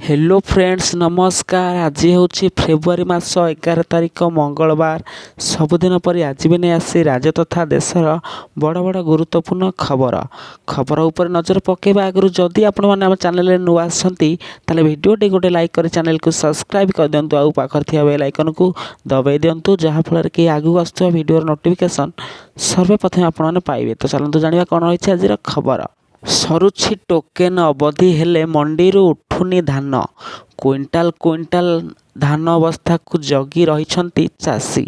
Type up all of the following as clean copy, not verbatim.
Hello friends नमस्कार। आज हूँ फेब्रुआरी मास 11 तारिख मंगलवार। सबुदिन पर आज भी नहीं आसी राज्य तथा देशर बड़ बड़ गुरुत्वपूर्ण खबर उपर नजर पकेबा आगु जदि आपण मैंने आम चैनल नुआ आसती भिडियोटी गोटे लाइक कर चैनल को सब्सक्राइब कर दिंतु आउ पाखर थिया बेल आइकन को दबाई दिंतु जहाँफल कि आगू आसुवा भिडियोर नोटिफिकेशन सर्वप्रथम आपण पाइबे। तो चलते जाना कौन रही आज खबर। सरुछि टोकेन अवधि हेले मंडीरू उठुनी धान। क्विंटाल क्विंटाल धान अवस्था को जगी रहिछंती चाषी।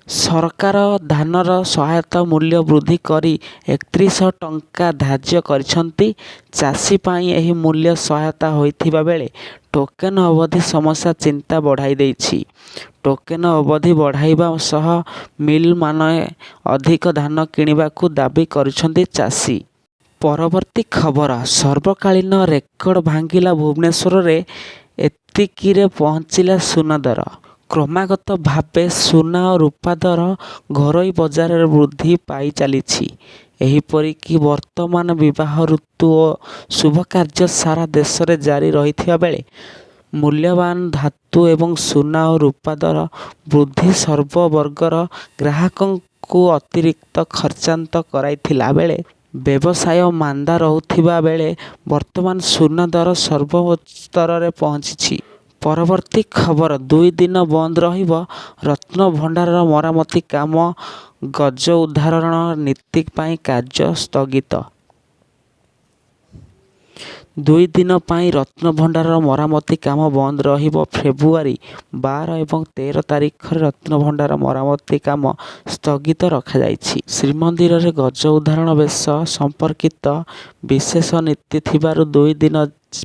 सरकार धानर सहायता मूल्य वृद्धि करी 3100 टंका धार्य करिछंती। चाषी पाई एही मूल्य सहायता होइथिबा बेले टोकेन अवधि समस्या चिंता बढ़ाई देछि। टोकेन अवधि बढ़ाइबा सह मिल माने अधिक धान किनिबाकू दाबी करिछंती चाषी। परवर्ती खबर। सर्वकालीन रेकर्ड भांगिला भुवनेश्वर में एतिकिरे पहुँचला सुना दर। क्रमागत भावे सुना और रूपा दर घरोई बजार वृद्धि पाई चली। एहीपरिकी वर्तमान विवाह ऋतु और शुभ कार्य सारा देश में जारी रही बेले मूल्यवान धातु एवं सुना और रूपा दर वृद्धि सर्ववर्गर ग्राहकों को अतिरिक्त खर्चांत कराइथिला बेले व्यवसाय मांदा रहुथिबा बेले वर्तमान सुना दर सर्वोच्च स्तर में पहुंची। परवर्ती खबर। 2 दिन बंद रहिबो रत्न भंडार मरामती काम। गज उदाहरण नीति पाई कार्य स्थगित। 2 दिन पाई रत्न भंडार मरामती काम बंद रहिबो। फेब्रुआरी 12 एवं 13 तारिख रत्न भंडार मरामती काम स्थगित रखा जाइछि। श्रीमंदिर रे गज उदाहरण बेश संपर्कित विशेष नीति थिबारु 2 दिन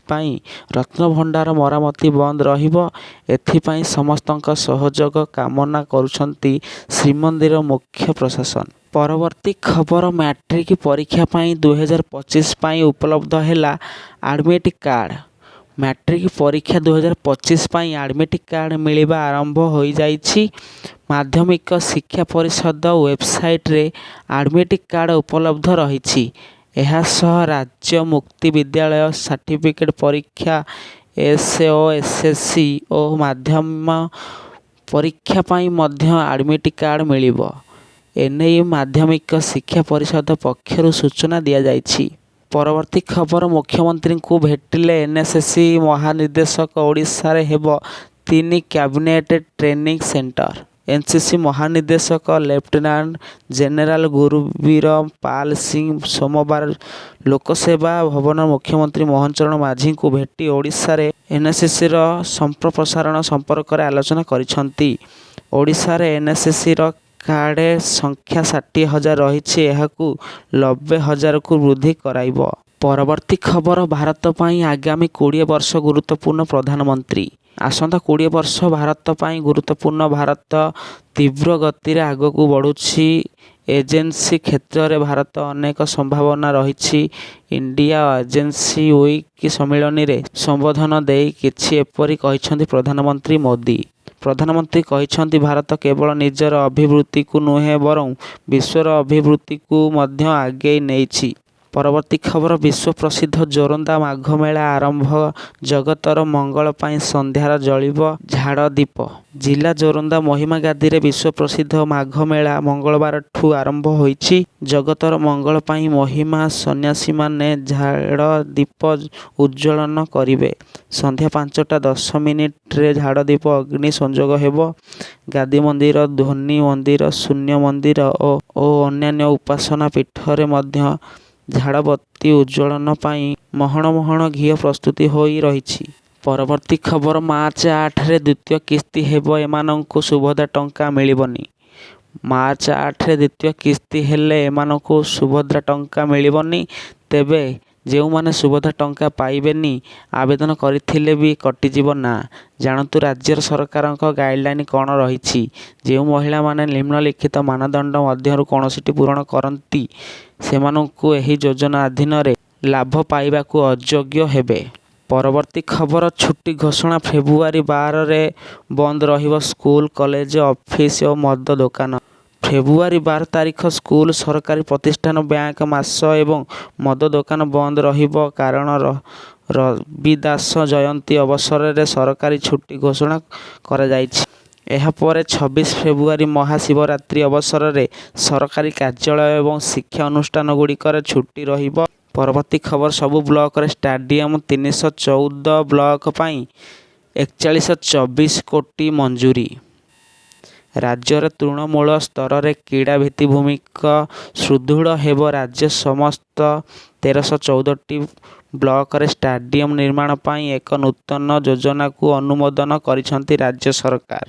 पाई रत्न भंडार मरामती बंद रहिबो। एथिपाई समस्तक सहयोग कामना करुछंती श्रीमंदिर मुख्य प्रशासन। परवर्ती खबर। मैट्रिक परीक्षा पाई 2025 पाई उपलब्ध हैला एडमिट कार्ड। मैट्रिक परीक्षा 2025 पाई एडमिट कार्ड मिलिबा आरंभ हो जाइछि। माध्यमिक शिक्षा परिषद वेबसाइट रे एडमिट कार्ड उपलब्ध रहिछि। एहा सह राज्य मुक्ति विद्यालय सर्टिफिकेट परीक्षा एसओ एसएससी और माध्यम परीक्षा पाई मध्य एडमिट कार्ड मिलिबो। एने माध्यमिक शिक्षा परिषद पक्षर सूचना दिया जाइछि। परवर्ती खबर। मुख्यमंत्री को भेटिले एनएसएससी महानिर्देशक। ओडिशा रे हेबो 3 कैबिनेट ट्रेनिंग सेंटर। एनसीसी महानिर्देशक लेफ्टिनेंट जेनेराल गुरुवीर पाल सिंह सोमवार लोकसेवा भवन मुख्यमंत्री मोहन चरण माझी को भेटी ओडिशा रे एनएसएससी रो संप्रसारण संपर्क में आलोचना करिसंती। ओडिशा रे एनएसएससी रो कार्ड संख्या 60,000 रही। 90,000 को वृद्धि कराइबो। परवर्ती खबर। भारत पाई आगामी 20 वर्ष गुरुत्वपूर्ण। प्रधानमंत्री आसंता 20 वर्ष भारत पाई गुरुत्वपूर्ण। भारत तीव्र गति रे आग को बढ़ुछि। एजेंसी क्षेत्र में भारत अनेक संभावना रही। इंडिया एजेंसी वीक सम्मेलन रे संबोधन देई किछि एपरि कहिसंती प्रधानमंत्री मोदी। प्रधानमंत्री कहिसंती भारत केवल निजर अभिवृद्धि को नुहे बरं विश्वर अभिवृद्धि को मध्य आगे नेइछि। परवर्ती खबर। विश्व प्रसिद्ध जोरंदा माघ मेला आरंभ। जगतर मंगल पाई संध्यार जलिब झाड़ दीप। जिला जोरंदा महिमा गादी रे विश्व प्रसिद्ध माघ मेला मंगलवार ठू आरंभ होइछि। जगतर मंगल पाई महिमा सन्यासी माने झाड़ दीप उज्ज्वलन करिवे। संध्या 5:10 रे झाड़ दीप अग्नि संजोग हेबो। गादी मंदिर ध्वनि मंदिर शून्य मंदिर और अन्यान्य उपासना पीठ रे मध्य झाड़बत्ती उज्ज्वलन पाई महण महण घी प्रस्तुति होई रहिछि। परवर्ती खबर। मार्च 8 रे द्वितीय किस्ती हेबो। एमानंकु सुभद्रा टंका मिलिबनी। मार्च 8 रे द्वितीय किस्ती हेले एमानंकु सुभद्रा टंका मिलिबनी। तेबे जो माने सुभद्रा टंका पाइबेनी आवेदन करथिले भी कटिजीव ना। जानतु राज्य सरकार गाइडलाइन कौन रही। जो महिला माने निम्नलिखित मानदंड मध्यरु कौनसिटी पूरण करती सेमानंकु एही योजना अधीन रे लाभ पाइबाकू अयोग्य हेबे। परवर्ती खबर। छुट्टी घोषणा। फेब्रुआरी 12 रे बंद रहिबो स्कूल कॉलेज ऑफिस और मद दुकान। फेब्रुआरी 12 तारिख स्कूल सरकारी प्रतिष्ठान बैंक मास एवं मद दुकान बंद रहिबो। कारण ରବିଦାସ ଜୟନ୍ତୀ ଅବସରରେ ସରକାରୀ ଛୁଟି ଘୋଷଣା କରାଯାଇଛି। ଏହାପରେ 26 ଫେବୃଆରୀ ମହାଶିବରାତ୍ରି ଅବସରରେ ସରକାରୀ କାର୍ଯ୍ୟାଳୟ ଏବଂ ଶିକ୍ଷା ଅନୁଷ୍ଠାନଗୁଡ଼ିକରେ ଛୁଟି ରହିବ। ପରବର୍ତ୍ତୀ ଖବର ସବୁ ବ୍ଲକରେ ଷ୍ଟାଡିୟମ 314 ବ୍ଲକ ପାଇଁ 4124 କୋଟି ମଞ୍ଜୁରୀ। ରାଜ୍ୟର ତୃଣମୂଳ ସ୍ତରରେ କ୍ରୀଡ଼ା ଭିତ୍ତିଭୂମିକ ସୁଦୃଢ଼ ହେବ। ରାଜ୍ୟ ସମସ୍ତ 1314ଟି ବ୍ଲକରେ ଷ୍ଟାଡିୟମ ନିର୍ମାଣ ପାଇଁ ଏକ ନୂତନ ଯୋଜନାକୁ ଅନୁମୋଦନ କରିଛନ୍ତି ରାଜ୍ୟ ସରକାର।